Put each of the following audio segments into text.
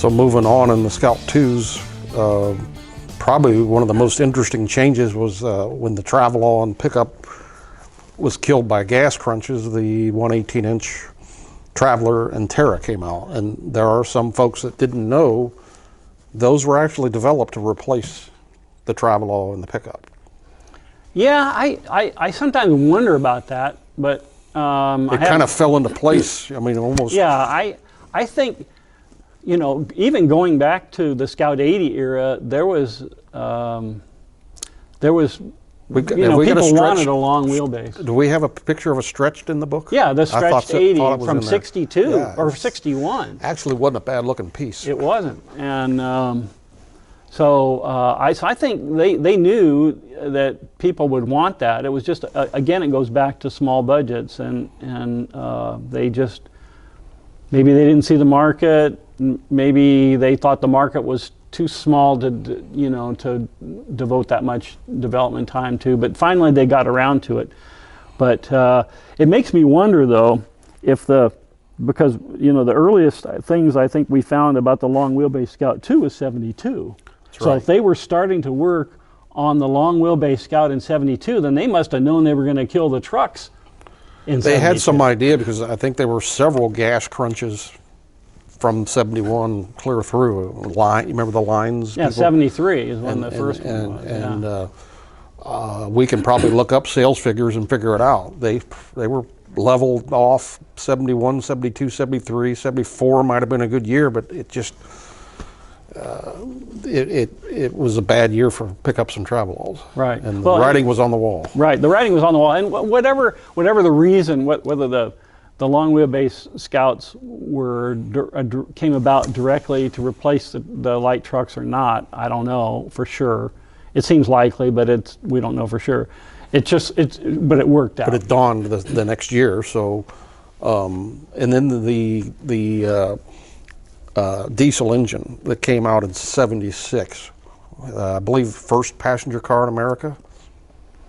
So moving on in the Scout 2s, probably one of the most interesting changes was when the Travelall pickup was killed by gas crunches, the 118-inch Traveler and Terra came out. And there are some folks that didn't know those were actually developed to replace the Travelall and the pickup. Yeah, I sometimes wonder about that, but it kind of fell into place. I mean, almost. Yeah, I think, you know, even going back to the Scout 80 era, there was people wanted a long wheelbase. Do we have a picture of a stretched in the book? Yeah, the stretched 80 from 62 or 61. Actually wasn't a bad looking piece. It wasn't. And so I think they knew that people would want that. It was just, again, it goes back to small budgets, and they just, maybe they didn't see the market, maybe they thought the market was too small to devote that much development time to, but finally they got around to it. But it makes me wonder, though, because the earliest things I think we found about the long wheelbase Scout 2 was 72. So if they were starting to work on the long wheelbase Scout in 72, then they must have known they were going to kill the trucks in 72. They had some idea, because I think there were several gas crunches from 71 clear through. You remember the lines? Yeah, people? 73 is when the first one was. And we can probably look up sales figures and figure it out. They were leveled off 71, 72, 73, 74 might have been a good year, but it just, it was a bad year for pickups and Travelalls. Right. And the writing was on the wall. Right, the writing was on the wall. And whatever the reason, whether the long wheelbase Scouts came about directly to replace the light trucks or not, I don't know for sure. It seems likely, but we don't know for sure. But it worked out. But it dawned the next year. So, and then the diesel engine that came out in '76, I believe, first passenger car in America.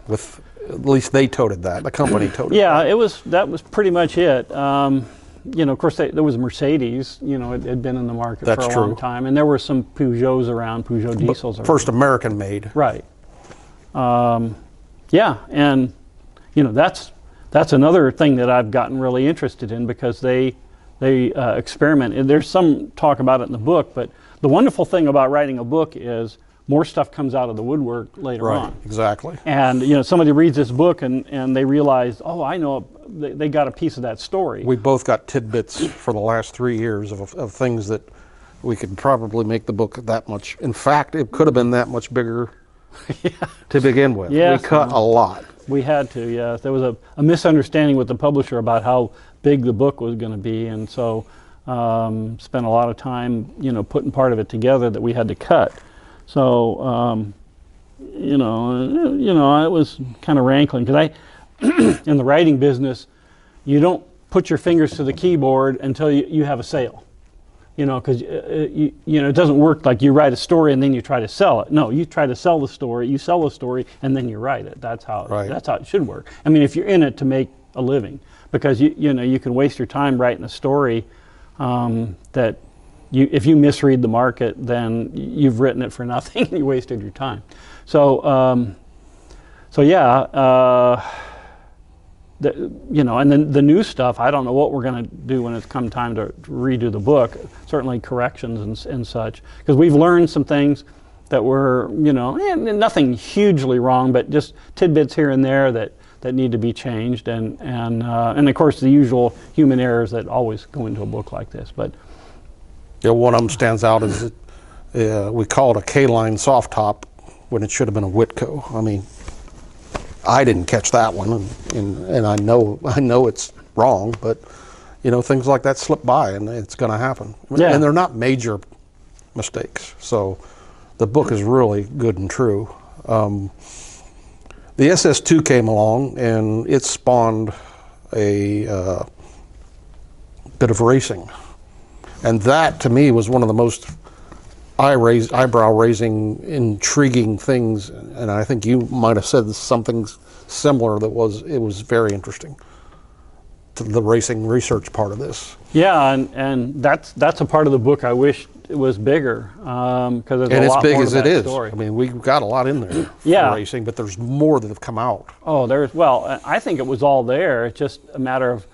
With at least they toted that. The company toted. Yeah, that was pretty much it. Of course, there was Mercedes. It had been in the market for a long time, and there were some Peugeots around, Peugeot diesels. First American made. Right. Yeah, and that's another thing that I've gotten really interested in, because they experiment. And there's some talk about it in the book, but the wonderful thing about writing a book is more stuff comes out of the woodwork later on. Right, exactly. And somebody reads this book and they realize, oh, I know, they got a piece of that story. We both got tidbits for the last 3 years of things that we could probably make the book that much. In fact, it could have been that much bigger to begin with. Yes, we cut a lot. We had to, yes. There was a misunderstanding with the publisher about how big the book was going to be, and so spent a lot of time, putting part of it together that we had to cut. So, it was kind of rankling, because in the writing business, you don't put your fingers to the keyboard until you have a sale. Because it doesn't work like you write a story and then you try to sell it. No, you try to sell the story, you sell the story, and then you write it. That's how it should work. I mean, if you're in it to make a living, because you can waste your time writing a story that if you misread the market, then you've written it for nothing. You wasted your time. So yeah. And then the new stuff, I don't know what we're going to do when it's come time to redo the book. Certainly corrections and such, because we've learned some things that were, nothing hugely wrong, but just tidbits here and there that need to be changed, and of course the usual human errors that always go into a book like this. But one of them stands out is that we call it a K-line soft top when it should have been a Whitco. I mean, I didn't catch that one, and I know it's wrong, but things like that slip by, and it's going to happen. Yeah. And they're not major mistakes. So the book is really good and true. The SS2 came along, and it spawned a bit of racing, and that to me was one of the most eyebrow-raising, intriguing things, and I think you might have said something similar. It was very interesting to the racing research part of this. Yeah, and that's a part of the book I wish was bigger because there's And a as lot big more as to it that is, story. I mean, we've got a lot in there for Yeah. racing, but there's more that have come out. Oh, well, I think it was all there. It's just a matter of,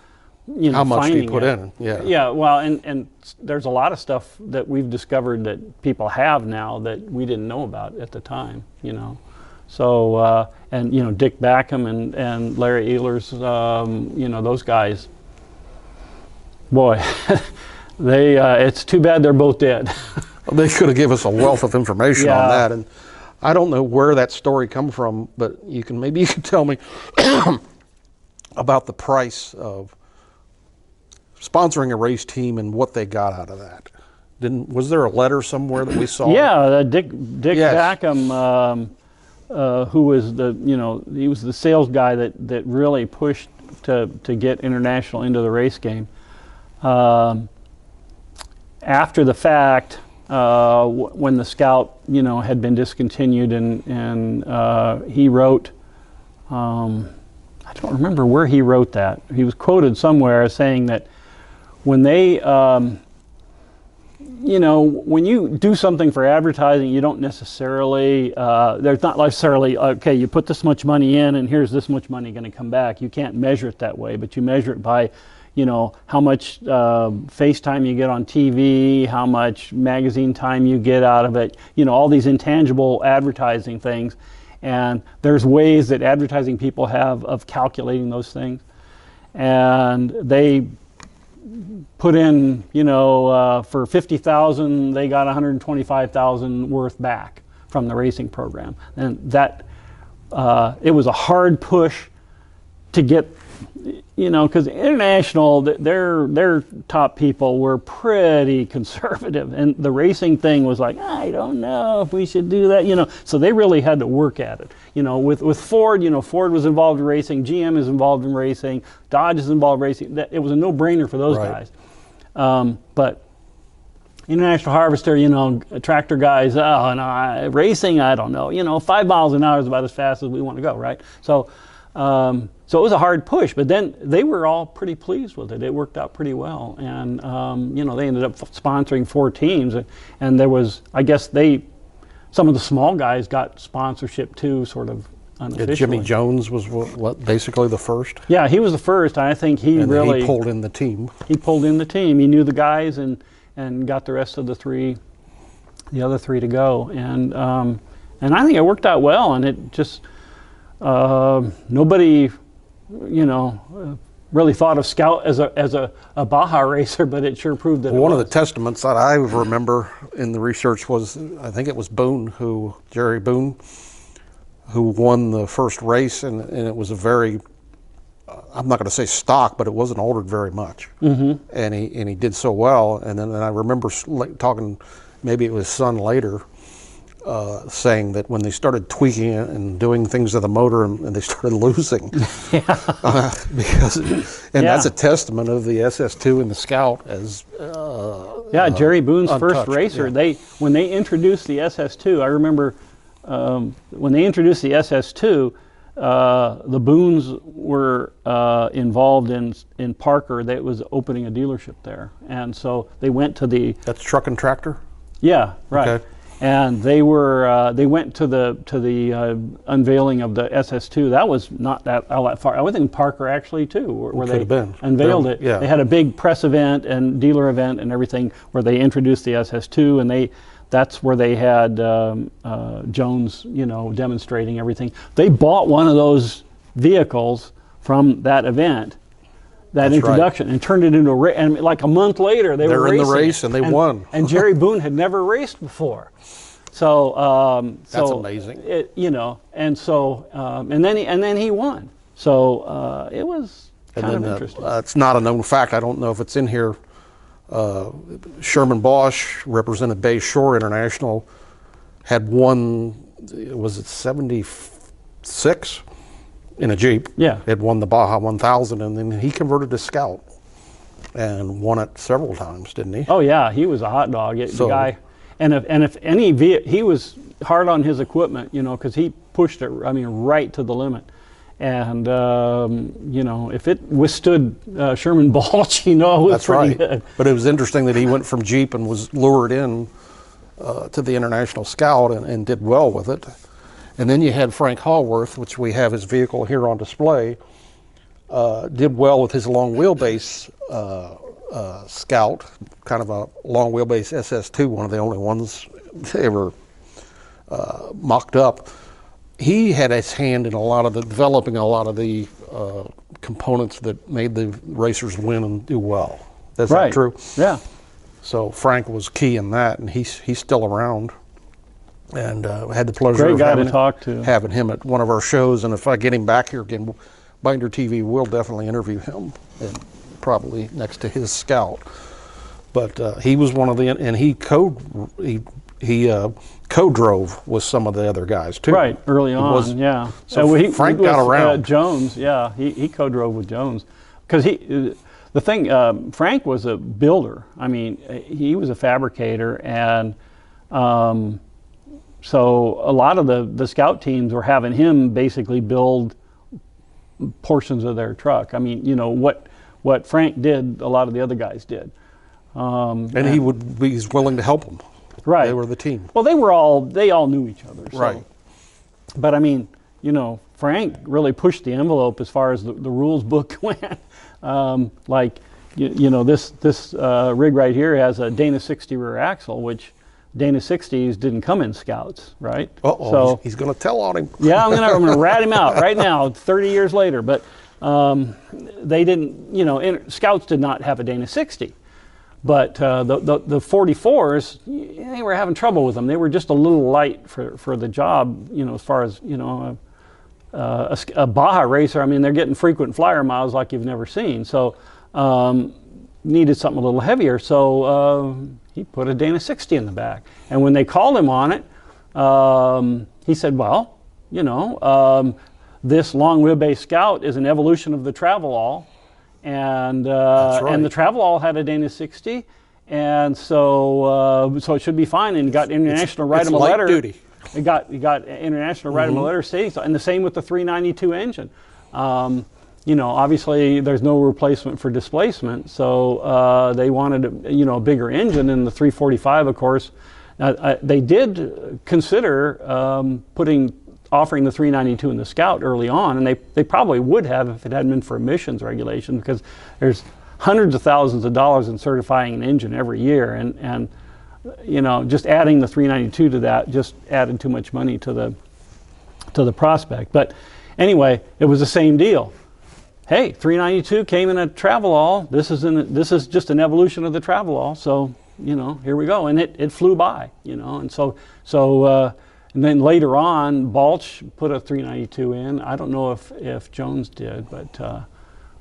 How much do you finding put it. in? Yeah. Yeah, well, and there's a lot of stuff that we've discovered that people have now that we didn't know about at the time, So, and, Dick Backham and Larry Ehlers, those guys, boy, it's too bad they're both dead. They could have given us a wealth of information on Yeah. that, and I don't know where that story come from, but maybe you can tell me about the price of sponsoring a race team and what they got out of that. Was there a letter somewhere that we saw? Yeah, Dick Yes. Backham, who was he was the sales guy that really pushed to get International into the race game. After the fact, when the Scout had been discontinued, and he wrote, I don't remember where he wrote that. He was quoted somewhere as saying that when they when you do something for advertising, you don't necessarily, there's not necessarily, okay, you put this much money in and here's this much money going to come back. You can't measure it that way, but you measure it by, how much FaceTime you get on TV, how much magazine time you get out of it, all these intangible advertising things. And there's ways that advertising people have of calculating those things. And they put in, for $50,000, they got $125,000 worth back from the racing program, and that it was a hard push to get, because International, their top people were pretty conservative, and the racing thing was like, I don't know if we should do that, so they really had to work at it. With Ford, Ford was involved in racing, GM is involved in racing, Dodge is involved in racing. It was a no-brainer for those Right. guys. But International Harvester, tractor guys, oh no, racing, I don't know. 5 miles an hour is about as fast as we want to go, right? So it was a hard push, but then they were all pretty pleased with it. It worked out pretty well, and they ended up sponsoring 4 teams, and there was, I guess some of the small guys got sponsorship too, sort of unofficially. Jimmy Jones was what basically the first. Yeah, he was the first. I think he pulled in the team. He pulled in the team. He knew the guys and got the rest of the other three to go, and I think it worked out well, and it just nobody, really thought of Scout as a Baja racer, but it sure proved that. One of the testaments that I remember in the research was, I think it was Jerry Boone, who won the first race, and it was a very, I'm not going to say stock, but it wasn't altered very much. Mm-hmm. And he did so well, and then I remember talking, maybe it was his son later, saying that when they started tweaking it and doing things to the motor, and they started losing, that's a testament of the SS2 and the Scout as Jerry Boone's untouched. first racer. Yeah. When they introduced the SS2, I remember when they introduced the SS2, the Boones were involved in Parker. That was opening a dealership there, and so they went to the. That's Truck and Tractor. Yeah, right. Okay. And they went to the unveiling of the SS2. That was not all that far. I would think Parker actually too, where they unveiled it. Yeah. They had a big press event and dealer event and everything where they introduced the SS2, and that's where they had Jones, demonstrating everything. They bought one of those vehicles from that event. That's introduction, right. And turned it into a race. And like a month later, they were racing in the race, and they won. And Jerry Boone had never raced before, so that's amazing. And so and then he won. So it was kind of interesting. It's not a known fact. I don't know if it's in here. Sherman Bosch, represented Bay Shore International, had won. Was it 76? In a Jeep. Yeah. Had won the Baja 1000, and then he converted to Scout and won it several times, didn't he? Oh yeah, he was a hot dog. The guy, and if any he was hard on his equipment, because he pushed it. I mean, right to the limit, And you know, if it withstood Sherman Balch, you know, it was That's pretty right. good. But it was interesting that he went from Jeep and was lured in to the International Scout and did well with it. And then you had Frank Hallworth, which we have his vehicle here on display, did well with his long wheelbase Scout, kind of a long wheelbase SS2, one of the only ones ever mocked up. He had his hand in a lot of the developing a lot of the components that made the racers win and do well. That's Right. that true? Yeah. So Frank was key in that, and he's still around. And had the pleasure Great of guy to talk to. having him at one of our shows. And if I get him back here again, Binder TV will definitely interview him, and probably next to his Scout. But he was one of the, and he co-drove with some of the other guys too. Right, early on, was- yeah. so Frank got around. Jones, yeah, he co-drove with Jones. Because the thing, Frank was a builder. I mean, he was a fabricator, and so a lot of the Scout teams were having him basically build portions of their truck. I mean, you know, what Frank did, a lot of the other guys did. And he's willing to help them. Right. They were the team. Well, they all knew each other. So. Right. But I mean, you know, Frank really pushed the envelope as far as the rules book went. Like, you know, this rig right here has a Dana 60 rear axle, which Dana 60s didn't come in Scouts, right? Uh-oh, So he's going to tell on him. yeah, I'm gonna rat him out right now, 30 years later. But they didn't, you know, Scouts did not have a Dana 60. But the 44s, they were having trouble with them. They were just a little light for the job, you know, as far as, you know, a Baja racer. I mean, they're getting frequent flyer miles like you've never seen. So needed something a little heavier. So he put a Dana 60 in the back. And when they called him on it, he said, well, you know, this long wheelbase Scout is an evolution of the Travelall. And That's right. and the Travelall had a Dana 60, and so so it should be fine. And got international write him a light letter. duty. It got international write him a letter stating so, and the same with the 392 engine. You know, obviously there's no replacement for displacement, so they wanted a bigger engine. And the 345, of course, they did consider offering the 392 in the Scout early on, and they probably would have if it hadn't been for emissions regulation, because there's hundreds of thousands of dollars in certifying an engine every year, and you know, just adding the 392 to that just added too much money to the prospect. But anyway, it was the same deal. Hey, 392 came in a Travelall. This is just an evolution of the Travelall. So, you know, here we go, and it flew by, you know, and so. And then later on, Balch put a 392 in. I don't know if Jones did, but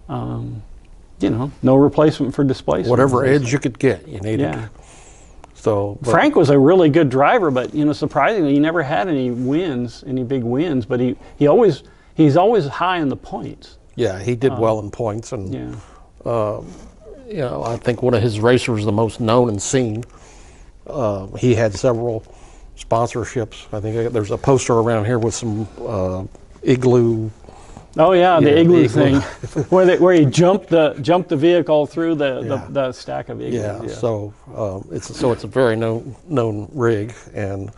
you know, no replacement for displacement. Whatever edge you could get, you needed. Yeah. So Frank was a really good driver, but you know, surprisingly, he never had any big wins. But he's always high in the points. yeah, he did well in points, and Yeah. you know, I think one of his racers the most known and seen. He had several sponsorships. I think there's a poster around here with some Igloo. Oh yeah, the igloo igloo. thing, where he jumped the vehicle through the stack of igloos. Yeah, so it's a very known rig, and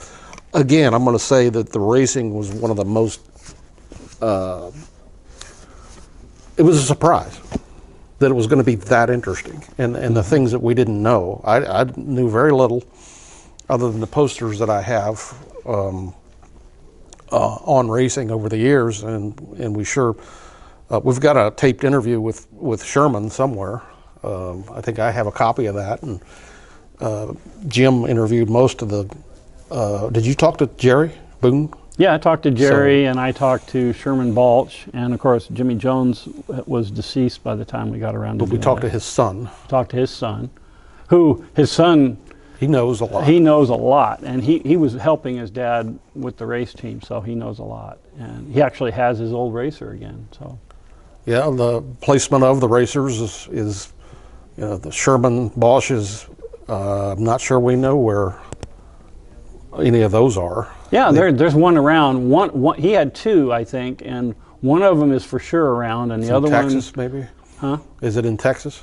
again, I'm going to say that the racing was one of the most. It was a surprise that it was going to be that interesting, and the things that we didn't know. I knew very little, other than the posters that I have on racing over the years, and we sure we've got a taped interview with Sherman somewhere. I think I have a copy of that, and Jim interviewed most of the. Did you talk to Jerry Boone? Yeah, I talked to Jerry, and I talked to Sherman Balch, and of course Jimmy Jones was deceased by the time we got around to But we talked to his son. Talked to his son, who his son. He knows a lot. He knows a lot, and he was helping his dad with the race team, so he knows a lot. And he actually has his old racer again. So, yeah, the placement of the racers is you know, the Sherman Bosch's. I'm not sure we know where any of those are. yeah, there's one around. One he had two, I think, and One of them is for sure around, and the other Texas, maybe? Huh? Is it in Texas?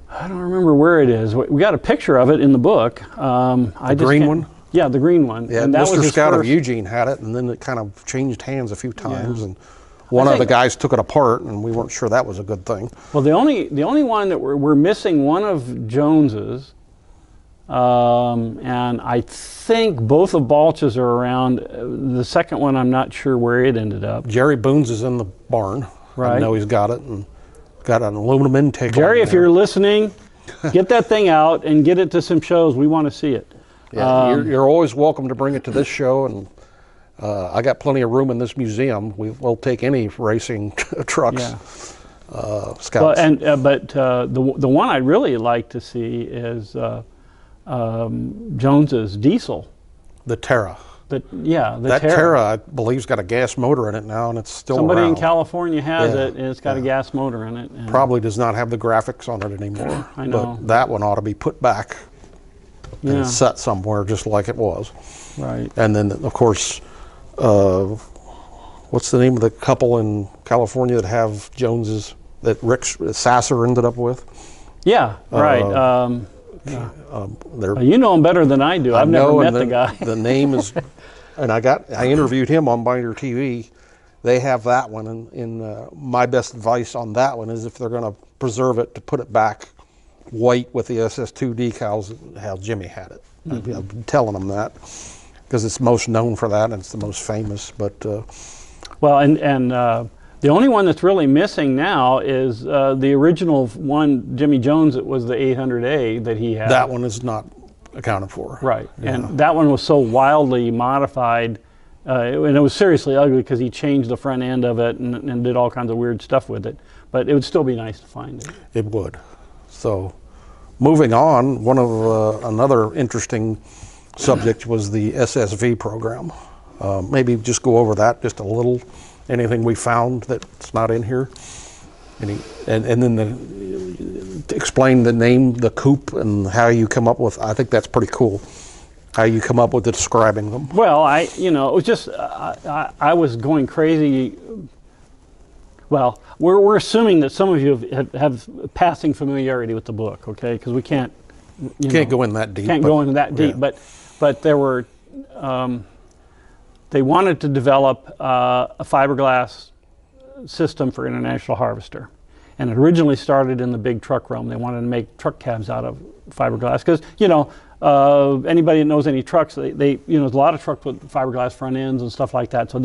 I don't remember where it is. We got a picture of it in the book. The green one? Yeah, the green one. Yeah, and that Mr. was Scout of first. Eugene had it, and then it kind of changed hands a few times, Yeah. and one of the think- guys took it apart, and we weren't sure that was a good thing. Well, the only one that we're missing one of Jones's, and I think both of Balch's are around. The second one, I'm not sure where it ended up. Jerry Boone's is in the barn. I Right. know he's got it, and got an aluminum intake. Jerry, on if there. you're listening, get that thing out and get it to some shows. We want to see it. Yeah, you're always welcome to bring it to this show, and I got plenty of room in this museum. We'll take any racing trucks, Yeah. Scouts. Well, but the one I'd really like to see is Jones's diesel. the Terra. The That Terra, I believe's got a gas motor in it now, and it's still Somebody around. in California has Yeah, it, and it's got a gas motor in it. And Probably does not have the graphics on it anymore. I know. But that one ought to be put back yeah, and set somewhere just like it was. right. And then, of course, what's the name of the couple in California that have Joneses that Rick Sasser ended up with? Yeah, right. They're You know him better than I do. I've never know, met and the guy. The name is, and I interviewed him on Binder TV. They have that one, and my best advice on that one is if they're going to preserve it, to put it back white with the SS2 decals, how Jimmy had it. I've been telling them that because it's most known for that and it's the most famous. But Well, and the only one that's really missing now is the original one, Jimmy Jones. It was the 800A that he had. that one is not accounted for. Right, Yeah. and that one was so wildly modified, and it was seriously ugly because he changed the front end of it and did all kinds of weird stuff with it. But it would still be nice to find it. It would. So, moving on, one of another interesting subject was the SSV program. Maybe just go over that just a little. Anything we found that's not in here, and then explain the name, the coupe, and how you come up with. I think that's pretty cool. How you come up with describing them. Well, it was just I was going crazy. Well, we're assuming that some of you have passing familiarity with the book, okay? Because we can't. Can't go in that deep. Can't go into that deep, yeah. but there were. They wanted to develop a fiberglass system for International Harvester, and it originally started in the big truck realm. They wanted to make truck cabs out of fiberglass because anybody that knows any trucks, they there's a lot of trucks with fiberglass front ends and stuff like that. So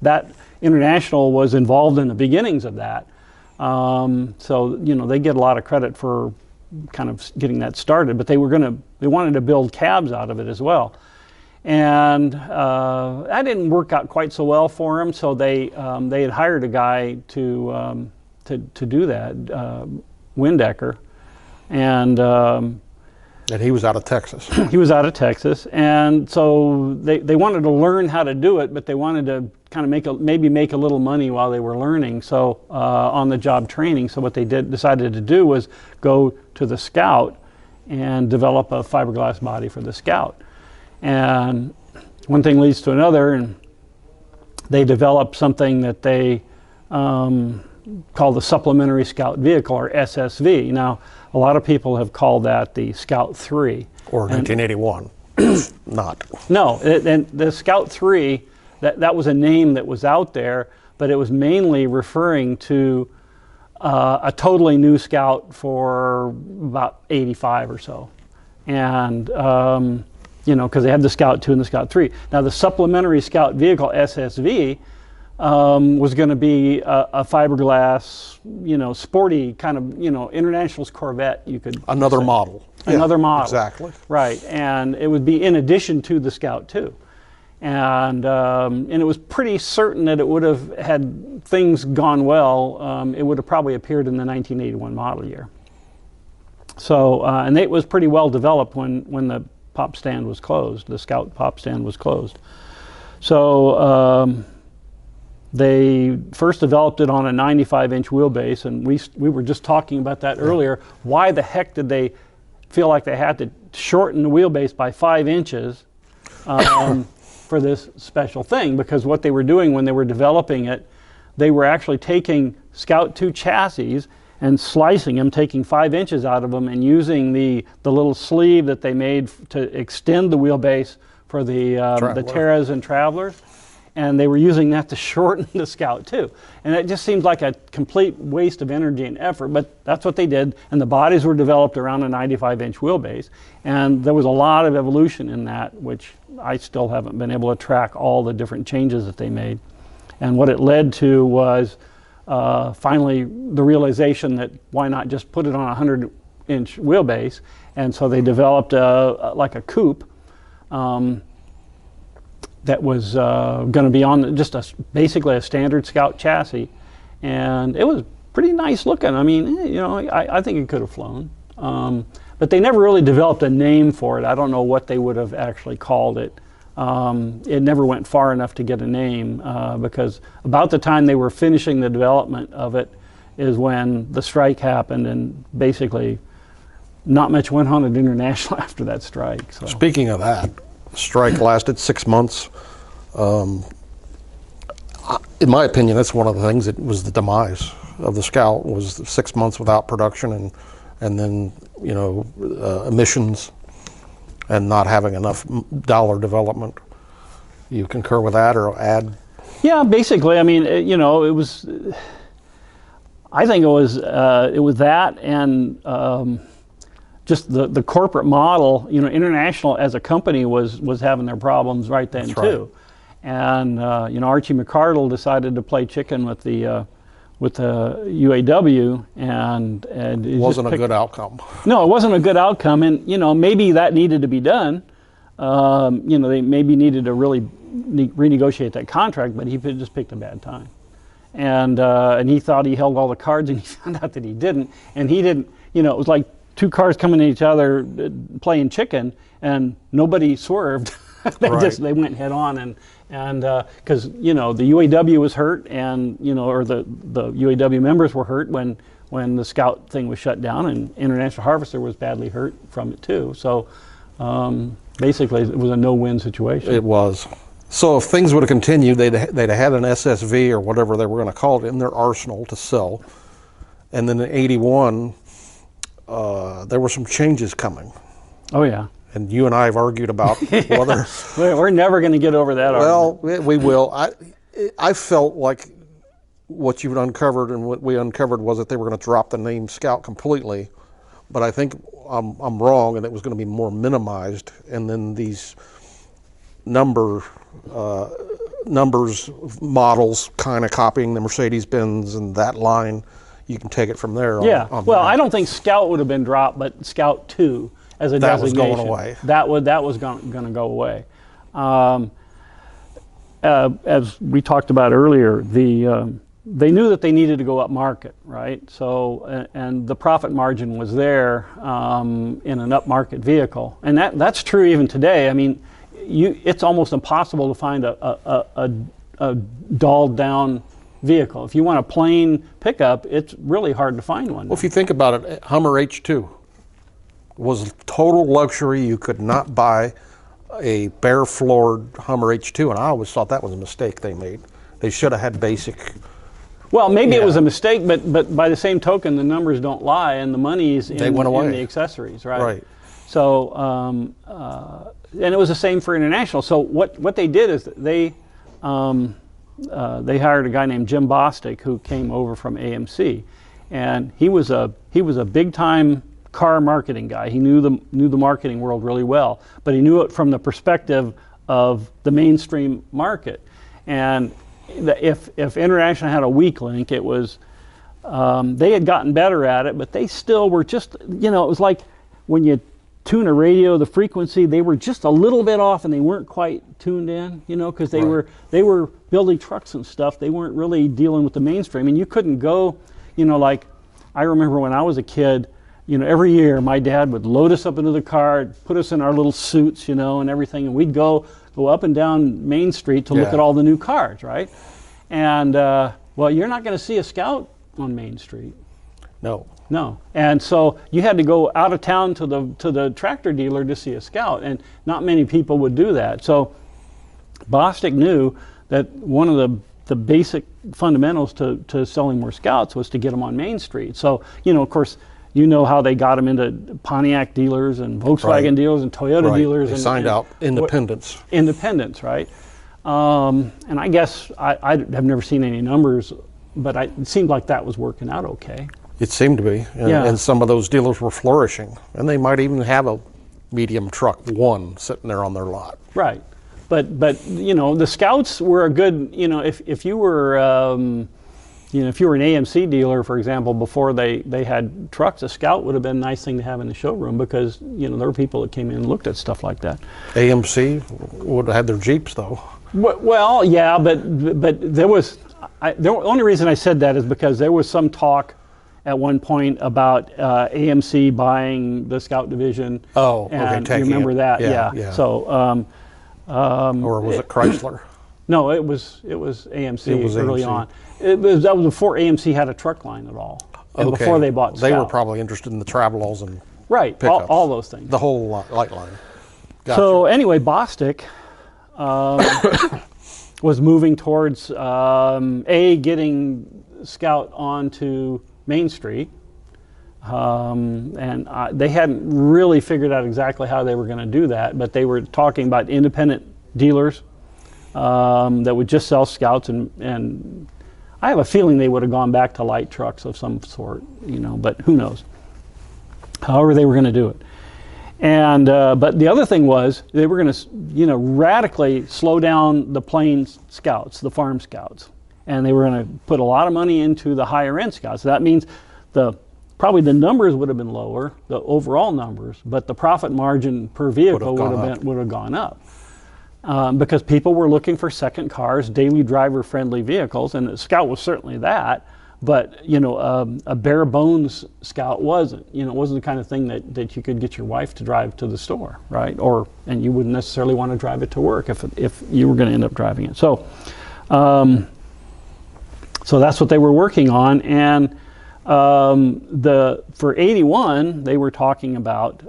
that International was involved in the beginnings of that. So they get a lot of credit for kind of getting that started, but they wanted to build cabs out of it as well. And that didn't work out quite so well for them. So they had hired a guy to do that, Windecker, and he was out of Texas. he was out of Texas. And so they wanted to learn how to do it, but they wanted to kind of maybe make a little money while they were learning. So on the job training. So what they decided to do was go to the Scout and develop a fiberglass body for the Scout. And one thing leads to another, and they developed something that they call the Supplementary Scout Vehicle, or SSV. Now, a lot of people have called that the Scout 3. Or 1981. Not. No, and the Scout 3, that was a name that was out there, but it was mainly referring to a totally new Scout for about 85 or so. And because they had the Scout 2 and the Scout 3. Now, the Supplementary Scout Vehicle, SSV, was going to be a fiberglass, sporty kind of, International's Corvette, you could Another say. model. Another Yeah, model. Exactly. Right, and it would be in addition to the Scout 2. And it was pretty certain that it would have, had things gone well, it would have probably appeared in the 1981 model year. So, and it was pretty well developed when the pop stand was closed, the Scout pop stand was closed. So they first developed it on a 95-inch wheelbase, and we were just talking about that earlier. Why the heck did they feel like they had to shorten the wheelbase by 5 inches? for this special thing, because what they were doing when they were developing it, they were actually taking Scout 2 chassis and slicing them, taking 5 inches out of them, and using the little sleeve that they made to extend the wheelbase for the Terras and Travelers, and they were using that to shorten the Scout 2. And it just seems like a complete waste of energy and effort, but that's what they did, and the bodies were developed around a 95-inch wheelbase, and there was a lot of evolution in that, which I still haven't been able to track all the different changes that they made. And what it led to was finally the realization that why not just put it on a 100-inch wheelbase, and so they developed like a coupe that was going to be on just basically a standard Scout chassis, and it was pretty nice looking. I mean, you know, I think it could have flown, but they never really developed a name for it. I don't know what they would have actually called it. It never went far enough to get a name, because about the time they were finishing the development of it is when the strike happened, and basically not much went on at International after that strike. So. Speaking of that, the strike lasted 6 months. In my opinion, that's one of the things that was the demise of the Scout, was 6 months without production, and then, you know, emissions and not having enough dollar development. You concur with that or add? Yeah, basically. I mean, you know, it was. I think it was that, and just the corporate model. You know, International as a company was having their problems right then. That's too. Right. And you know, Archie McCardle decided to play chicken with the UAW, and it wasn't a good outcome. No, it wasn't a good outcome, and you know, maybe that needed to be done. You know, they maybe needed to really renegotiate that contract, but he just picked a bad time, and he thought he held all the cards, and he found out that he didn't, and he didn't. You know, it was like two cars coming at each other playing chicken, and nobody swerved. They went head on, and because you know, the UAW was hurt, and you know, or the UAW members were hurt when the Scout thing was shut down, and International Harvester was badly hurt from it too. So basically, it was a no-win situation. It was. So if things would have continued, they'd have had an SSV or whatever they were going to call it in their arsenal to sell, and then in '81, there were some changes coming. Oh yeah. And you and I have argued about whether we're never going to get over that argument. Well, we will. I felt like what you've uncovered and what we uncovered was that they were going to drop the name Scout completely, but I think I'm wrong, and it was going to be more minimized. And then these numbers models, kind of copying the Mercedes-Benz and that line, you can take it from there. Yeah. Well, I don't think Scout would have been dropped, but Scout 2. As a that designation. was going away. That was going to go away. As we talked about earlier, they knew that they needed to go up market, right? So, and the profit margin was there in an upmarket vehicle, and that's true even today. I mean, it's almost impossible to find a dulled down vehicle. If you want a plain pickup, it's really hard to find one. Well, if you think about it, Hummer H2 was total luxury. You could not buy a bare-floored Hummer H2, and I always thought that was a mistake they made. They should have had basic. Well, maybe it was a mistake, but by the same token, the numbers don't lie, and the money's in the accessories, right? Right. So, and it was the same for International. So what they did is they hired a guy named Jim Bostic, who came over from AMC, and he was a big-time car marketing guy. He knew the marketing world really well, but he knew it from the perspective of the mainstream market. And if International had a weak link, it was they had gotten better at it, but they still were just, you know, it was like when you tune a radio, the frequency, they were just a little bit off, and they weren't quite tuned in, you know, because they were building trucks and stuff. They weren't really dealing with the mainstream, and you couldn't go, you know, like I remember when I was a kid. You know, every year my dad would load us up into the car, put us in our little suits, you know, and everything, and we'd go up and down Main Street to look at all the new cars, right? And well, you're not going to see a Scout on Main Street. No. No. And so you had to go out of town to the tractor dealer to see a Scout, and not many people would do that. So Bostic knew that one of the basic fundamentals to selling more Scouts was to get them on Main Street. So, of course, how they got them into Pontiac dealers and Volkswagen dealers and Toyota dealers. They and signed out independents. Independents, right? And I guess I have never seen any numbers, but it seemed like that was working out okay. It seemed to be. And some of those dealers were flourishing. And they might even have a medium truck, one, sitting there on their lot. Right. But the Scouts were a good, if you were if you were an AMC dealer, for example, before they had trucks, a Scout would have been a nice thing to have in the showroom, because there were people that came in and looked at stuff like that. AMC would have had their Jeeps, though. Well, yeah, but there was the only reason I said that is because there was some talk at one point about AMC buying the Scout division. Oh, and okay. You remember that? Yeah. So. Or was it Chrysler? No, it was AMC. It was early AMC. on. That was before AMC had a truck line at all, and before they bought Scout. They were probably interested in the Travelogues and right, pickups. all those things. The whole light line. Gotcha. So anyway, Bostic was moving towards getting Scout onto Main Street, and they hadn't really figured out exactly how they were going to do that, but they were talking about independent dealers that would just sell Scouts, and I have a feeling they would have gone back to light trucks of some sort, but who knows. However they were going to do it. And but the other thing was they were going to radically slow down the plain Scouts, the farm Scouts, and they were going to put a lot of money into the higher end Scouts. So that means probably the numbers would have been lower, the overall numbers, but the profit margin per vehicle would have gone up. Because people were looking for second cars, daily driver-friendly vehicles, and the Scout was certainly that. But a bare bones Scout wasn't. It wasn't the kind of thing that you could get your wife to drive to the store, right? And you wouldn't necessarily want to drive it to work if you were going to end up driving it. So, so that's what they were working on, and for '81 they were talking about.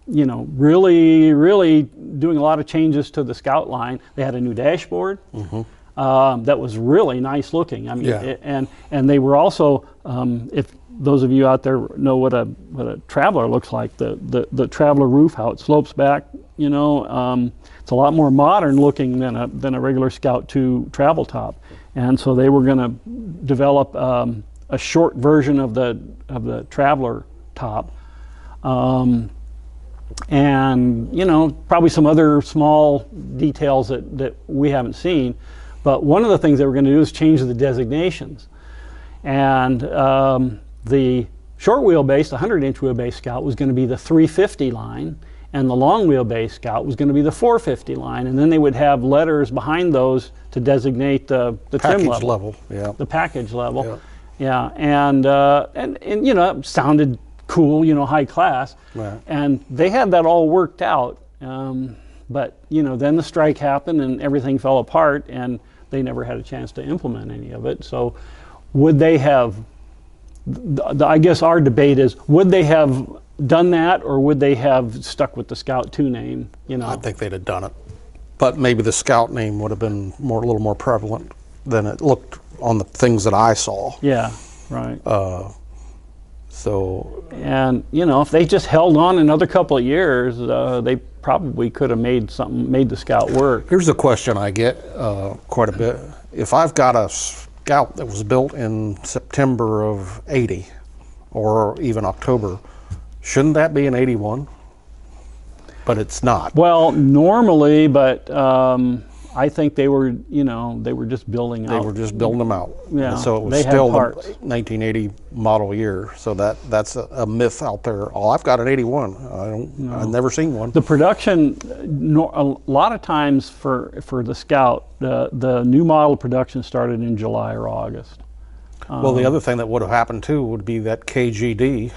Really, really doing a lot of changes to the Scout line. They had a new dashboard that was really nice looking. I mean, and they were also, if those of you out there know what a Traveler looks like, the Traveler roof, how it slopes back, it's a lot more modern looking than a regular Scout 2 travel top. And so they were going to develop a short version of the Traveler top. And probably some other small details that we haven't seen, but one of the things they were going to do is change the designations, and the short wheelbase, the 100-inch wheelbase Scout was going to be the 350 line, and the long wheelbase Scout was going to be the 450 line, and then they would have letters behind those to designate the trim level, the package level, and it sounded cool, high class, right. And they had that all worked out, but then the strike happened and everything fell apart, and they never had a chance to implement any of it. So would they have, I guess our debate is, would they have done that, or would they have stuck with the Scout 2 name? I think they'd have done it, but maybe the Scout name would have been a little more prevalent than it looked on the things that I saw. Yeah, right. So, and if they just held on another couple of years, they probably could have made the Scout work. Here's a question I get quite a bit. If I've got a Scout that was built in September of '80, or even October, shouldn't that be an '81? But it's not. Well, normally, but I think they were just building out. They were just building them out. Yeah, and so it was still the 1980 model year. So that's a myth out there. Oh, I've got an '81. I've never seen one. The production, a lot of times for the Scout, the new model production started in July or August. Well, the other thing that would have happened too would be that KGD.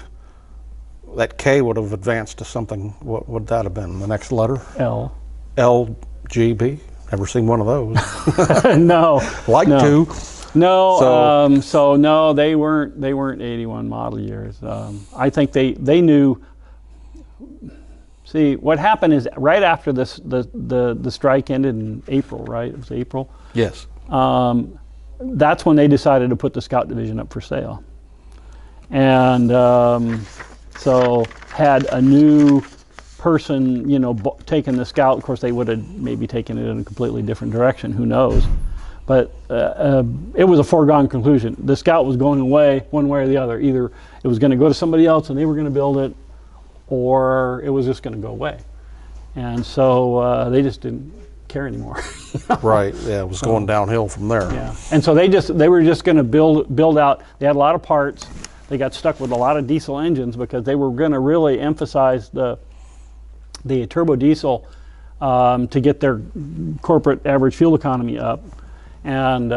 That K would have advanced to something. What would that have been? The next letter? L. LGB. Never seen one of those. No. To. No. So no, they weren't '81 model years. I think they knew See, what happened is right after this, the strike ended in April, right? It was April. Yes. That's when they decided to put the Scout Division up for sale. And so had a new person, you know, taken the Scout. Of course, they would have maybe taken it in a completely different direction. Who knows? But it was a foregone conclusion. The Scout was going away one way or the other. Either it was going to go to somebody else and they were going to build it, or it was just going to go away. And so they just didn't care anymore. Right. Yeah, it was going downhill from there. Yeah. And so they were just going to build out. They had a lot of parts. They got stuck with a lot of diesel engines because they were going to really emphasize the turbo diesel to get their corporate average fuel economy up. And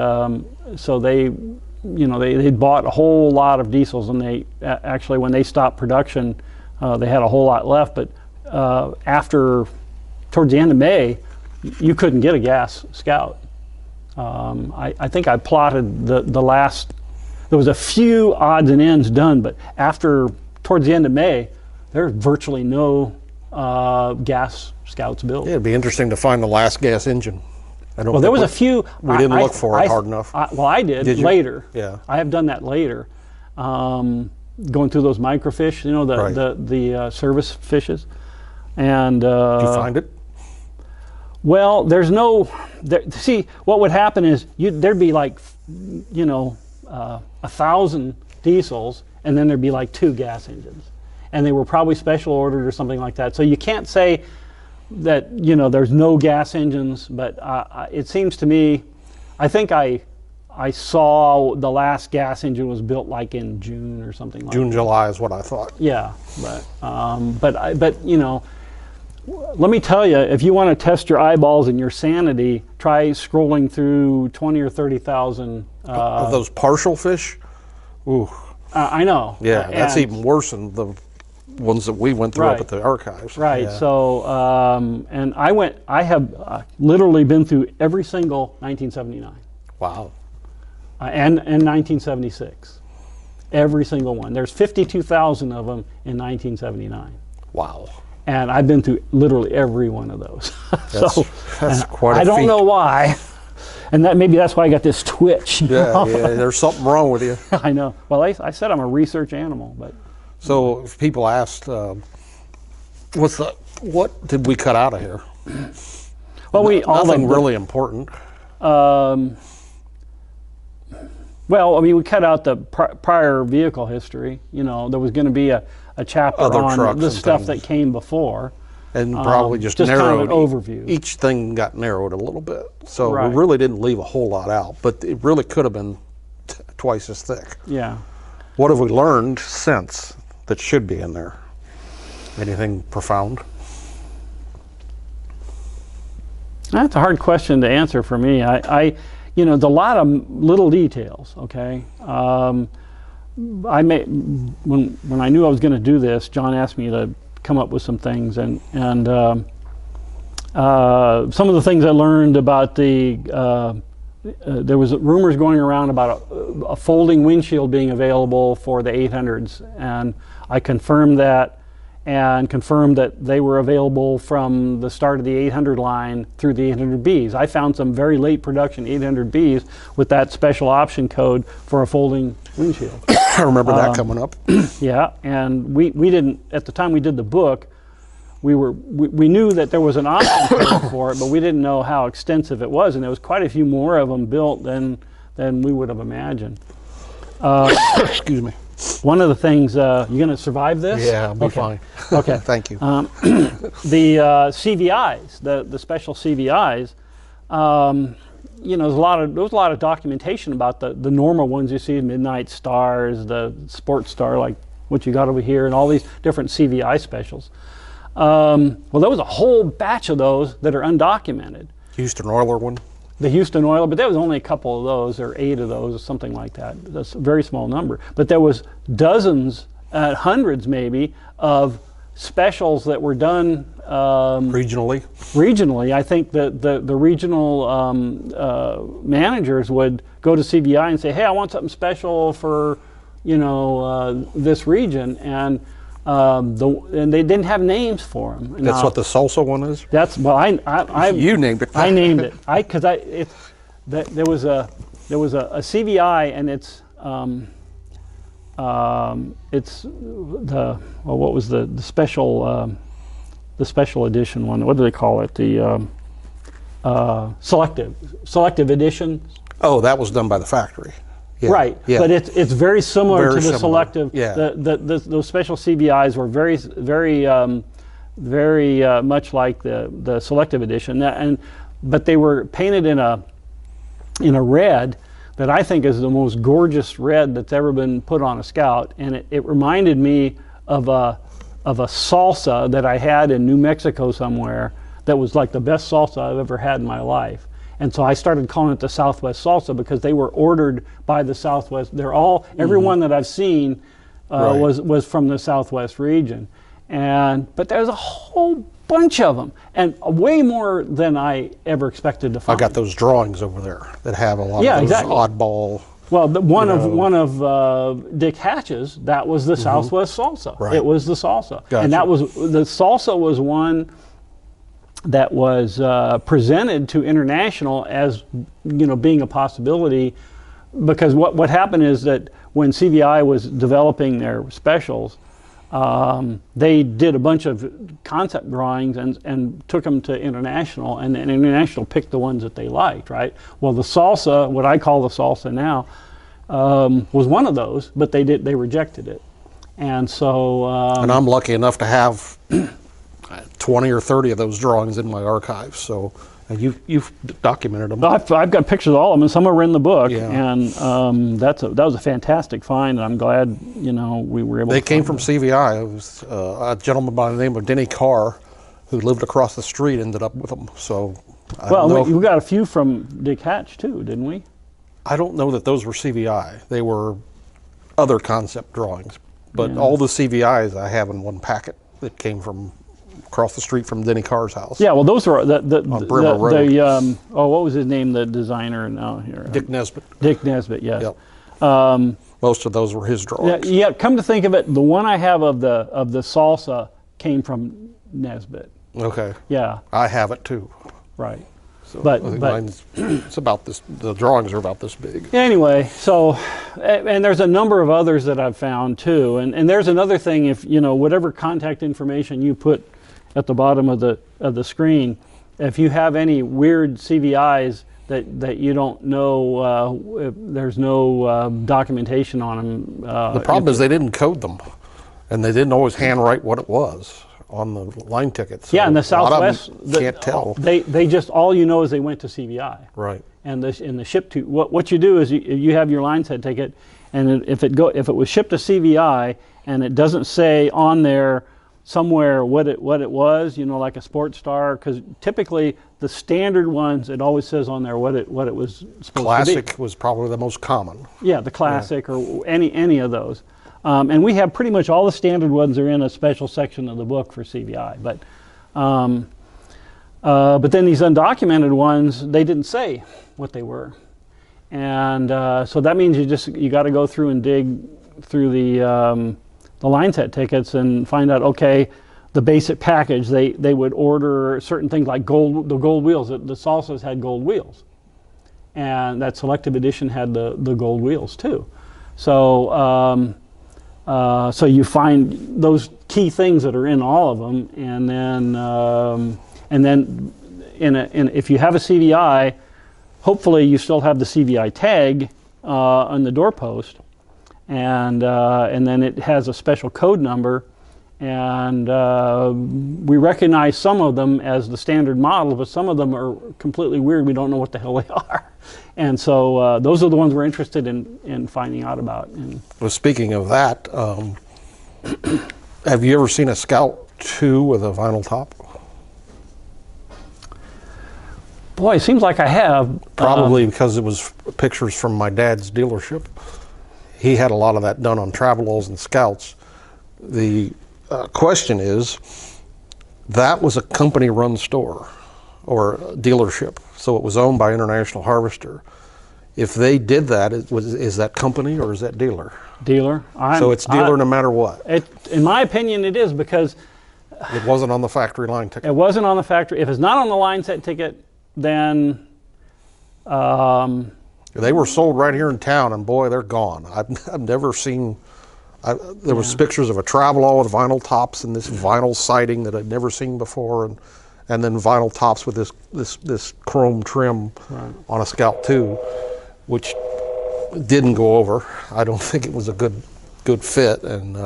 so they bought a whole lot of diesels, and they actually, when they stopped production, they had a whole lot left. But towards the end of May, you couldn't get a gas Scout. I think I plotted the last. There was a few odds and ends done, but towards the end of May, there's virtually no gas Scouts built. Yeah, it'd be interesting to find the last gas engine. Well, there was a few. We didn't look for it hard enough. I did you? later. Yeah. I have done that later, going through those microfish, you know, the service fishes, and. Did you find it? Well, there's no. See, what would happen is there'd be like, 1,000 diesels, and then there'd be like 2 gas engines, and they were probably special ordered or something like that. So you can't say that there's no gas engines, but it seems to me, I think I saw the last gas engine was built like in June or something like June, that. July is what I thought. Yeah, but let me tell you, if you want to test your eyeballs and your sanity, try scrolling through 20 or 30,000 of those partial fish. Ooh. I know. Yeah, that's even worse than the ones that we went through up at the archives. Right. Yeah. So, and I have literally been through every single 1979. Wow. And 1976. Every single one. There's 52,000 of them in 1979. Wow. And I've been through literally every one of those. That's quite a I don't feat. know why. And maybe that's why I got this twitch. Yeah, there's something wrong with you. I know. Well, I said I'm a research animal, but. So if people asked, what did we cut out of here? Well, nothing really important. Well, I mean, we cut out the prior vehicle history. There was going to be a chapter Other on trucks the and stuff things. that came before. And probably just kind of narrowed an overview. Each thing got narrowed a little bit. So Right. we really didn't leave a whole lot out, but it really could have been twice as thick. Yeah. What have we learned since that should be in there? Anything profound? That's a hard question to answer for me. There's a lot of little details. Okay. When I knew I was going to do this, John asked me to come up with some things, and some of the things I learned about there was rumors going around about a folding windshield being available for the 800s, and I confirmed that, and confirmed that they were available from the start of the 800 line through the 800Bs. I found some very late production 800Bs with that special option code for a folding windshield. I remember that coming up. Yeah, and we didn't, at the time we did the book, we knew that there was an option code for it, but we didn't know how extensive it was, and there was quite a few more of them built than we would have imagined. Excuse me. One of the things, you going to survive this? Yeah, I'll be Okay. fine. Okay. Thank you. The CVIs, the special CVIs, there was a lot of documentation about the normal ones you see, Midnight Stars, the Sports Star, like what you got over here, and all these different CVI specials. Well, there was a whole batch of those that are undocumented. Houston Oiler one. The Houston Oiler, but there was only a couple of those, or 8 of those, or something like that. That's a very small number. But there was dozens, hundreds maybe, of specials that were done Regionally. regionally. I think that the regional managers would go to CVI and say, hey, I want something special for this region, and and they didn't have names for them. That's what the salsa one is? That's well, You named it. I named it. There was a CVI, and it's the what was the special edition one? What do they call it? The selective edition. Oh, that was done by the factory. Yeah. Right, yeah. but it's very similar to the similar. selective. Yeah. Those special CVIs were very much like the selective edition, but they were painted in a red that I think is the most gorgeous red that's ever been put on a Scout, and it reminded me of a salsa that I had in New Mexico somewhere that was like the best salsa I've ever had in my life. And so I started calling it the Southwest Salsa because they were ordered by the Southwest. They're all, every one that I've seen Right. was from the Southwest region. But there's a whole bunch of them, and way more than I ever expected to I find. got those drawings over there that have a lot Yeah, of those exactly. oddball. Well, one of Dick Hatch's, that was the Southwest Salsa. Right. It was the salsa, Gotcha. and the salsa was one that was presented to International as being a possibility, because what happened is that when CVI was developing their specials, they did a bunch of concept drawings and took them to International, and then International picked the ones that they liked, right? Well, the salsa, what I call the salsa now, was one of those, but they rejected it. And so... and I'm lucky enough to have 20 or 30 of those drawings in my archives, so and you've documented them. I've got pictures of all of them, and some are in the book. Yeah. And that was a fantastic find, and I'm glad we were able. They to came find from them. CVI. It was a gentleman by the name of Denny Carr, who lived across the street, ended up with them. So I don't know. We got a few from Dick Hatch too, didn't we? I don't know that those were CVI. They were other concept drawings, but all the CVIs I have in one packet that came from across the street from Denny Carr's house. Yeah, well, those were On Bremer Road. what was his name? The designer now here. Dick Nesbitt. Dick Nesbitt. Yes. Yep. Most of those were his Yeah, drawings. yeah. Come to think of it, the one I have of the salsa came from Nesbitt. Okay. Yeah. I have it too. Right. So But- I think but- mine's, it's about this. The drawings are about this big. Anyway, so, and there's a number of others that I've found too. And there's another thing, if whatever contact information you put at the bottom of the screen, if you have any weird CVIs that you don't know, if there's no documentation on them. The problem is they didn't code them, and they didn't always handwrite what it was on the line tickets. So yeah, in the a lot of them Southwest, can't tell. They just, all you know is they went to CVI. Right. And in the ship to what you do is you have your line set ticket, and if it was shipped to CVI and it doesn't say on there somewhere what it was, like a Sports Star, because typically the standard ones, it always says on there what it was supposed to be. Classic was probably the most common. Yeah, the classic or any of those. And we have pretty much all the standard ones are in a special section of the book for CVI. But then these undocumented ones, they didn't say what they were. And so that means you got to go through and dig through the line set tickets and find out, okay, the basic package, they would order certain things like the gold wheels. The salsas had gold wheels. And that selective edition had the gold wheels too. So so you find those key things that are in all of them, and then if you have a CVI, hopefully you still have the CVI tag on the doorpost, and then it has a special code number, and we recognize some of them as the standard model, but some of them are completely weird. We don't know what the hell they are. And so those are the ones we're interested in finding out about. Well, speaking of that, have you ever seen a Scout 2 with a vinyl top? Boy, it seems like I have. Probably because it was pictures from my dad's dealership. He had a lot of that done on Travelogues and Scouts. The question is, that was a company-run store or dealership, so it was owned by International Harvester. If they did that, is that company or is that dealer? Dealer. So it's dealer no matter what. In my opinion, it is, because It wasn't on the factory line ticket. it wasn't on the factory. If it's not on the line set ticket, then They were sold right here in town, and boy, they're gone. I've never seen. There was pictures of a Travelall with vinyl tops and this vinyl siding that I'd never seen before, and then vinyl tops with this chrome trim on a Scout 2, which didn't go over. I don't think it was a good fit, and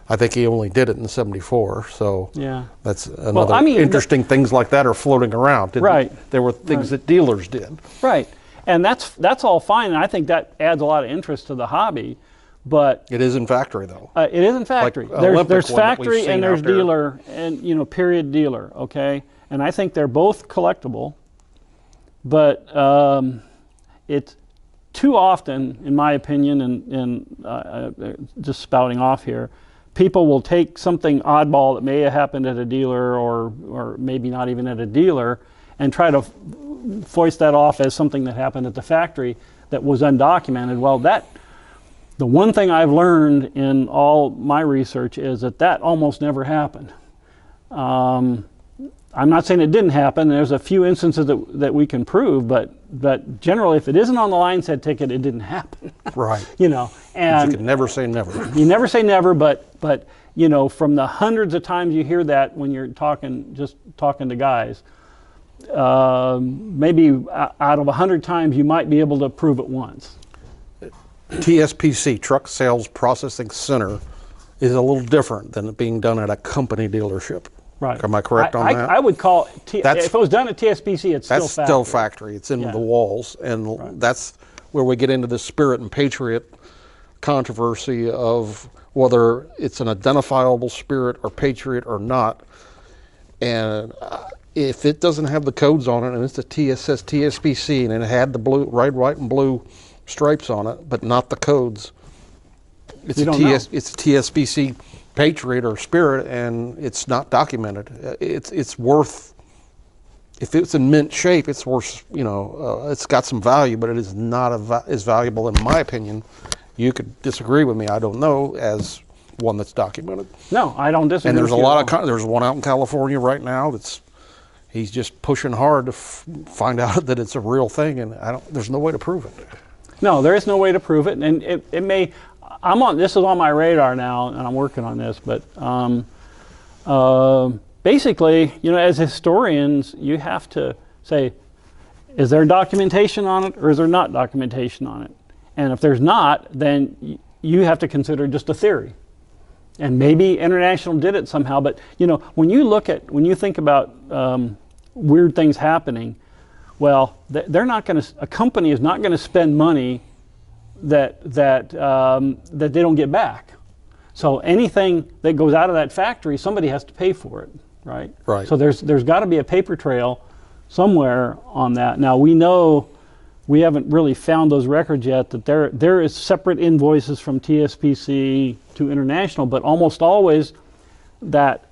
I think he only did it in '74. So yeah, that's another interesting things like that are floating around. Right. There were things that dealers did. Right, and that's all fine, and I think that adds a lot of interest to the hobby. But it is in factory though. It is in factory. Like there's one that we've factory seen and there's out there. dealer, and period dealer. Okay, and I think they're both collectible. But it's too often, in my opinion, and just spouting off here, people will take something oddball that may have happened at a dealer or maybe not even at a dealer, and try to foist that off as something that happened at the factory that was undocumented. Well, the one thing I've learned in all my research is that almost never happened. I'm not saying it didn't happen. There's a few instances that we can prove, but generally, if it isn't on the line set ticket, it didn't happen. Right. And you can never say never. You never say never, but from the hundreds of times you hear that when you're talking to guys, maybe out of 100 times you might be able to prove it once. TSPC, Truck Sales Processing Center, is a little different than it being done at a company dealership. Right. Am I correct on that? I would call it, if it was done at TSPC, it's still factory. That's still factory. It's in the walls, and that's where we get into the Spirit and Patriot controversy of whether it's an identifiable Spirit or Patriot or not. And if it doesn't have the codes on it, and it says TSPC, and it had the blue, red, white, and blue stripes on it, but not the codes, it's a TSPC Patriot or Spirit, and it's not documented. It's worth, if it's in mint shape, it's worth, it's got some value, but it is not as valuable, in my opinion. You could disagree with me, I don't know, as one that's documented. No, I don't disagree. And there's with there's one out in California right now he's just pushing hard to find out that it's a real thing, and there's no way to prove it. No, there is no way to prove it, and it may. This is on my radar now, and I'm working on this. But basically, as historians, you have to say, is there documentation on it, or is there not documentation on it? And if there's not, then you have to consider just a theory. And maybe International did it somehow. But when you think about weird things happening, well, they're not going to. A company is not going to spend money that they don't get back. So anything that goes out of that factory, somebody has to pay for it, right? Right. So there's got to be a paper trail somewhere on that. Now we know we haven't really found those records yet. That there is separate invoices from TSPC to International, but almost always that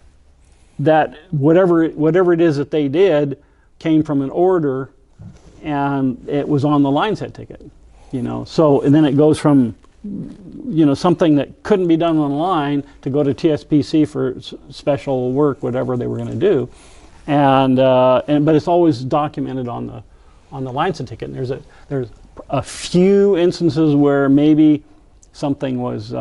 whatever it is that they did came from an order, and it was on the line set ticket. So, and then it goes from, something that couldn't be done on the line to go to TSPC for special work, whatever they were going to do, but it's always documented on the line set ticket. And there's a few instances where maybe something was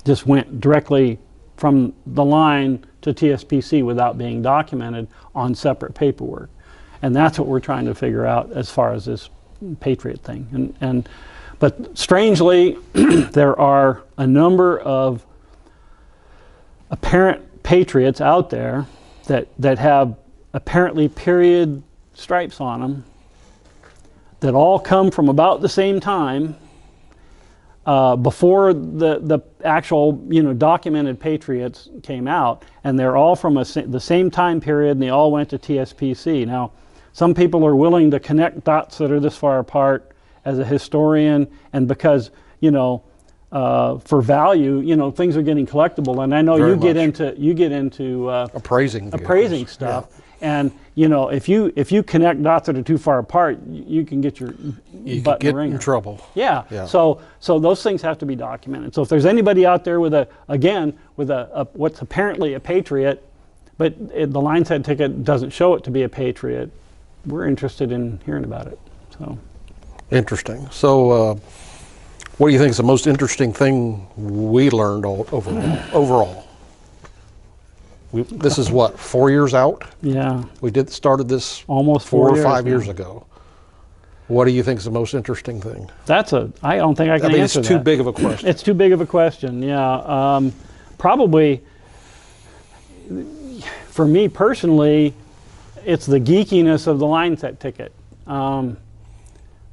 just went directly from the line to TSPC without being documented on separate paperwork, and that's what we're trying to figure out as far as this Patriot thing. But strangely, there are a number of apparent Patriots out there that have apparently period stripes on them that all come from about the same time, before the actual documented Patriots came out, and they're all from the same time period, and they all went to TSPC. Now, some people are willing to connect dots that are this far apart as a historian, and because for value, things are getting collectible, and I know you get into appraising stuff, And you know, if you connect dots that are too far apart, you can get your You butt could in get the ringer. in trouble. Yeah. Yeah. So those things have to be documented. So if there's anybody out there with a what's apparently a patriot, but the line set ticket doesn't show it to be a patriot, we're interested in hearing about it. So Interesting. So, what do you think is the most interesting thing we learned overall? This is what, 4 years out? yeah, We started this almost 4 or years 5 years now. ago. What do you think is the most interesting thing? I don't think I can I mean, answer it's too that. big of a question. It's too big of a question. Yeah, probably. For me personally, it's the geekiness of the line set ticket.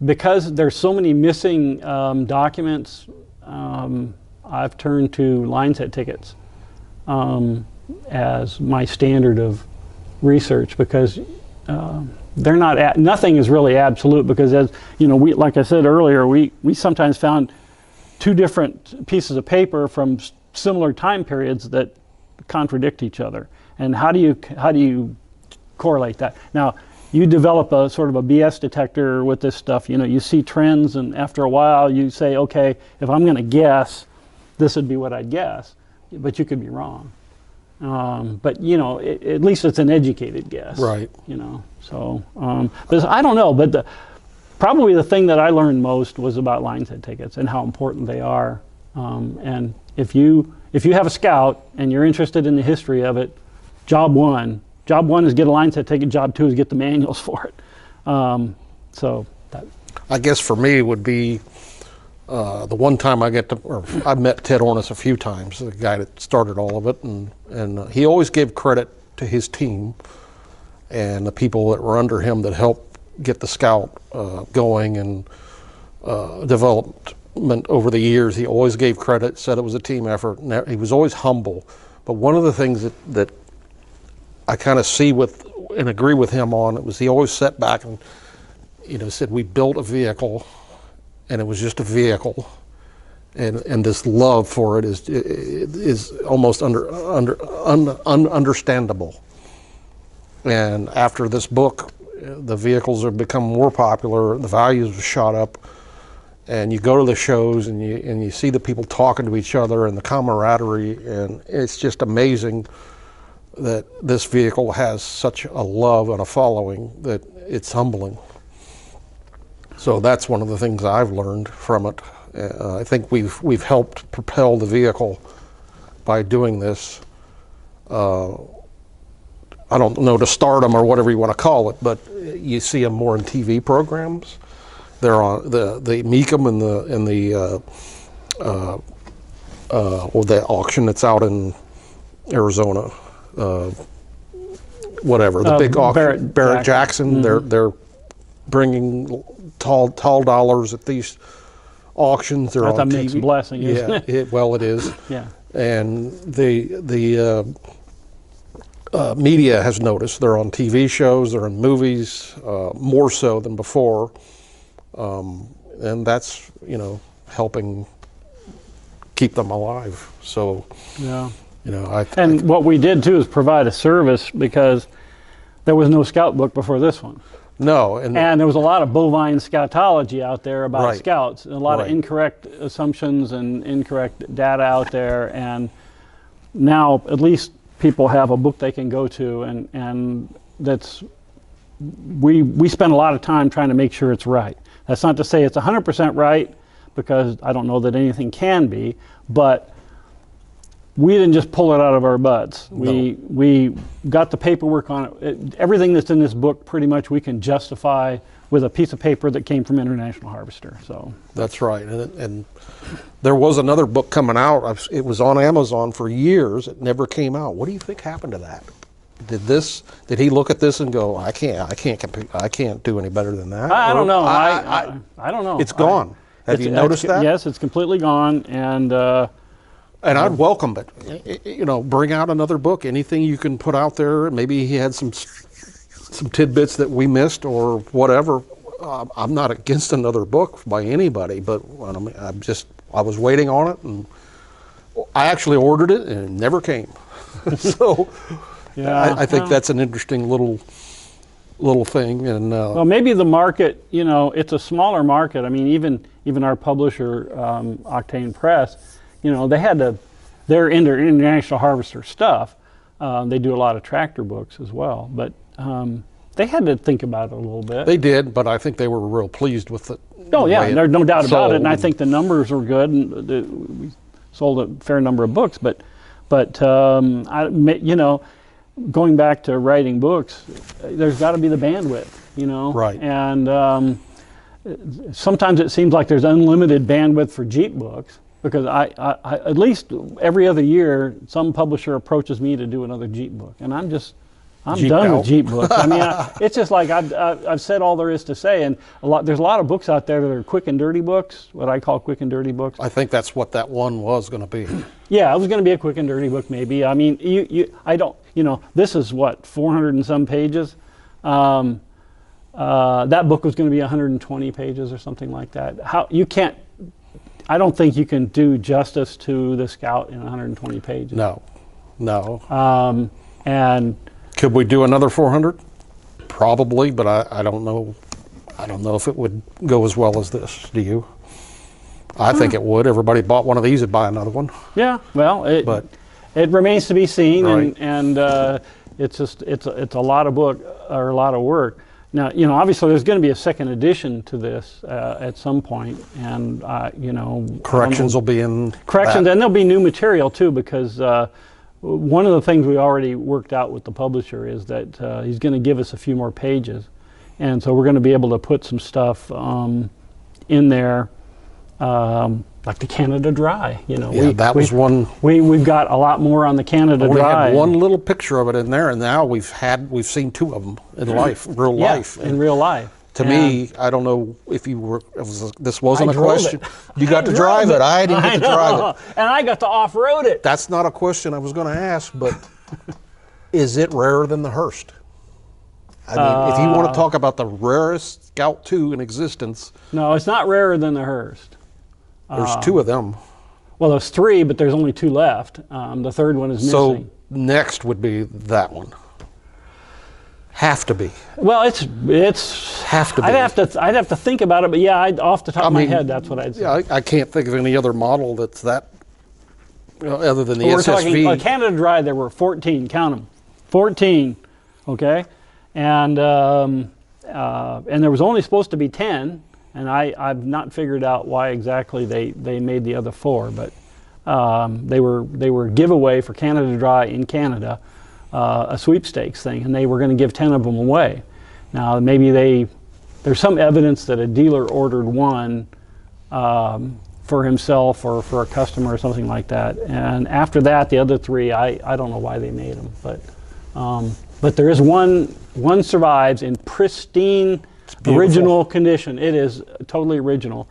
Because there's so many missing documents, I've turned to line set tickets as my standard of research, because they're not nothing is really absolute, because, as you know, like I said earlier, we sometimes found two different pieces of paper from similar time periods that contradict each other. And how do you correlate that? Now, you develop a sort of a BS detector with this stuff. You know, you see trends, and after a while you say, okay, if I'm going to guess, this would be what I'd guess, but you could be wrong. But you know, at least it's an educated guess, Right. You know, so but I don't know. But probably the thing that I learned most was about line set tickets and how important they are. And if you have a scout and you're interested in the history of it, job one is get a line set ticket. Job two is get the manuals for it. So that, I guess for me it would be the one time I met Ted Ornis a few times, the guy that started all of it, and he always gave credit to his team and the people that were under him that helped get the Scout going and development over the years. He always gave credit, said it was a team effort, and he was always humble. But one of the things that I kind of see with and agree with him on, it was he always sat back and, you know, said we built a vehicle and it was just a vehicle, and this love for it is almost understandable. And after this book, the vehicles have become more popular, the values have shot up, and you go to the shows and you see the people talking to each other and the camaraderie, and it's just amazing that this vehicle has such a love and a following that it's humbling. So that's one of the things I've learned from it. I think we've helped propel the vehicle by doing this. I don't know, to stardom or whatever you want to call it, but you see them more in TV programs. They're on the Meekum and the auction that's out in Arizona. Whatever, the big auction, Barrett Jackson. Mm-hmm. They're bringing tall dollars at these auctions. They're that's on a TV. mixed blessing, isn't it? Well, it is. Yeah. And the media has noticed. They're on TV shows, they're in movies, more so than before, and that's, you know, helping keep them alive. So yeah. You know, what we did too is provide a service, because there was no Scout book before this one. No, and there was a lot of bovine scoutology out there about right. Scouts, and a lot right. of incorrect assumptions and incorrect data out there. And now at least people have a book they can go to, and that's we spend a lot of time trying to make sure it's right. That's not to say it's 100% right, because I don't know that anything can be, but we didn't just pull it out of our butts. No. We got the paperwork on it. Everything that's in this book, pretty much, we can justify with a piece of paper that came from International Harvester. So that's right. And there was another book coming out. It was on Amazon for years. It never came out. What do you think happened to that? Did he look at this and go, I can't do any better than that? I don't know. I don't know. It's gone. Have you noticed that? Yes, it's completely gone. And I'd welcome it. You know, bring out another book. Anything you can put out there. Maybe he had some tidbits that we missed or whatever. I'm not against another book by anybody, but I was waiting on it, and I actually ordered it, and it never came. So, Yeah, I think well. that's an interesting little thing. And Well, maybe the market, it's a smaller market. I mean, even our publisher, Octane Press, they're into international harvester stuff. They do a lot of tractor books as well, but they had to think about it a little bit. they did, but I think they were real pleased with it. Oh yeah, there's no doubt about it, and I sold. think the numbers were good, and we sold a fair number of books. But going back to writing books, there's got to be the bandwidth, Right. And sometimes it seems like there's unlimited bandwidth for Jeep books, because I at least every other year some publisher approaches me to do another Jeep book, and I'm Jeeped done out. with Jeep books. I mean, it's just like I've said all there is to say, and there's a lot of books out there that are quick and dirty books, what I call quick and dirty books. I think that's what that one was going to be. Yeah, it was going to be a quick and dirty book, maybe. I mean, this is what, 400 and some pages. That book was going to be 120 pages or something like that. I don't think you can do justice to the Scout in 120 pages. No. And Could we do another 400? Probably, but I don't know. I don't know if it would go as well as this. Do you? I think it would. Everybody bought one of these, would buy another one. yeah, well, it remains to be seen, Right. and it's a lot of a lot of work. Now, obviously there's going to be a second edition to this at some point, and Corrections will be in. corrections, that. and there'll be new material too, because one of the things we already worked out with the publisher is that he's going to give us a few more pages, and so we're going to be able to put some stuff in there, like the Canada Dry. That was one. We've got a lot more on the Canada We Dry. had one little picture of it in there, and now we've seen two of them in life, real Yeah, life. in real life. To me, I don't know if you were. This wasn't I a drove question. it. You got to drive it. I didn't get to drive it. And I got to off-road it. That's not a question I was going to ask, but is it rarer than the Hearst? I mean, if you want to talk about the rarest Scout 2 in existence, No, it's not rarer than the Hearst. there's two of them. Well, there's three, but there's only two left. The third one is So missing. next would be that one. Have to be. Well, it's Have to be. I'd have to think about it, but yeah, off the top of my mean, head, that's what I'd say. Yeah, I can't think of any other model that's that, other than the We're SSV. talking Canada Dry. There were 14. Count them, 14. Okay, and there was only supposed to be 10, and I've not figured out why exactly they made the other 4, but they were giveaway for Canada Dry in Canada. A sweepstakes thing, and they were going to give 10 of them away. Now, maybe there's some evidence that a dealer ordered one for himself or for a customer or something like that. And after that, the other 3, I don't know why they made them, but there is one survives in pristine, original condition. It is totally original.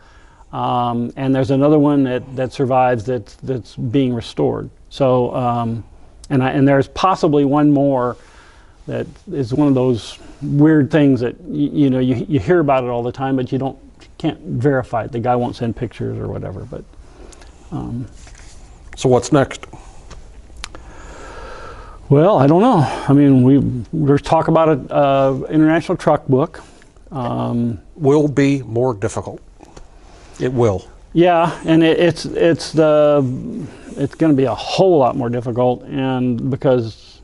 And there's another one that survives that's being restored. So. And there's possibly one more that is one of those weird things that you hear about it all the time, but you can't verify it. The guy won't send pictures or whatever. But So what's next? well, I don't know. I mean, there's talk about an international truck book. Will be more difficult. It will. Yeah, and it's going to be a whole lot more difficult, and because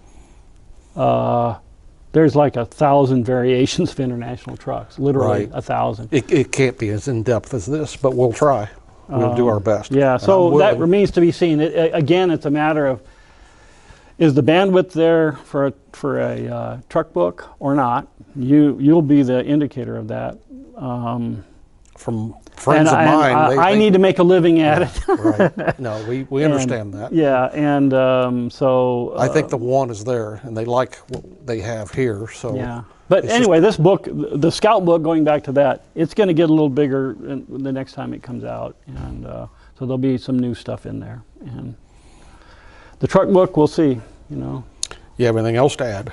there's like 1,000 variations of international trucks, literally Right. 1,000. It can't be as in depth as this, but we'll try. We'll do our best. Yeah, And so I'm that willing. remains to be seen. Again, it's a matter of, is the bandwidth there for a truck book or not? You'll be the indicator of that. From friends of And mine, I need to make a living at it. Right. No, we understand that. Yeah, and so I think the one is there, and they like what they have here. So yeah. But it's anyway, this book, the Scout book, going back to that, it's going to get a little bigger the next time it comes out, and so there'll be some new stuff in there. And the truck book, we'll see. You have anything else to add?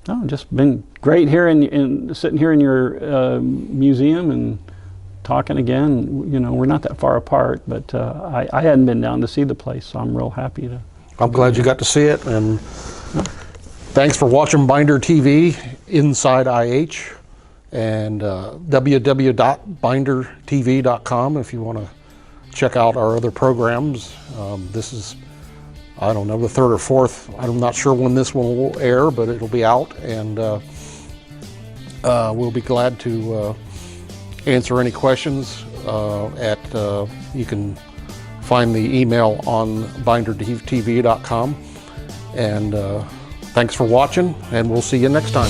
No, just been great here in sitting here in your museum and talking again. We're not that far apart, but I hadn't been down to see the place, so I'm real happy to. I'm glad you got to see it, and Thanks for watching Binder TV Inside IH, and www.bindertv.com if you want to check out our other programs. This is, I don't know, the third or fourth. I'm not sure when this one will air, but it'll be out, and we'll be glad to answer any questions. You can find the email on bindertv.com, and thanks for watching, and we'll see you next time.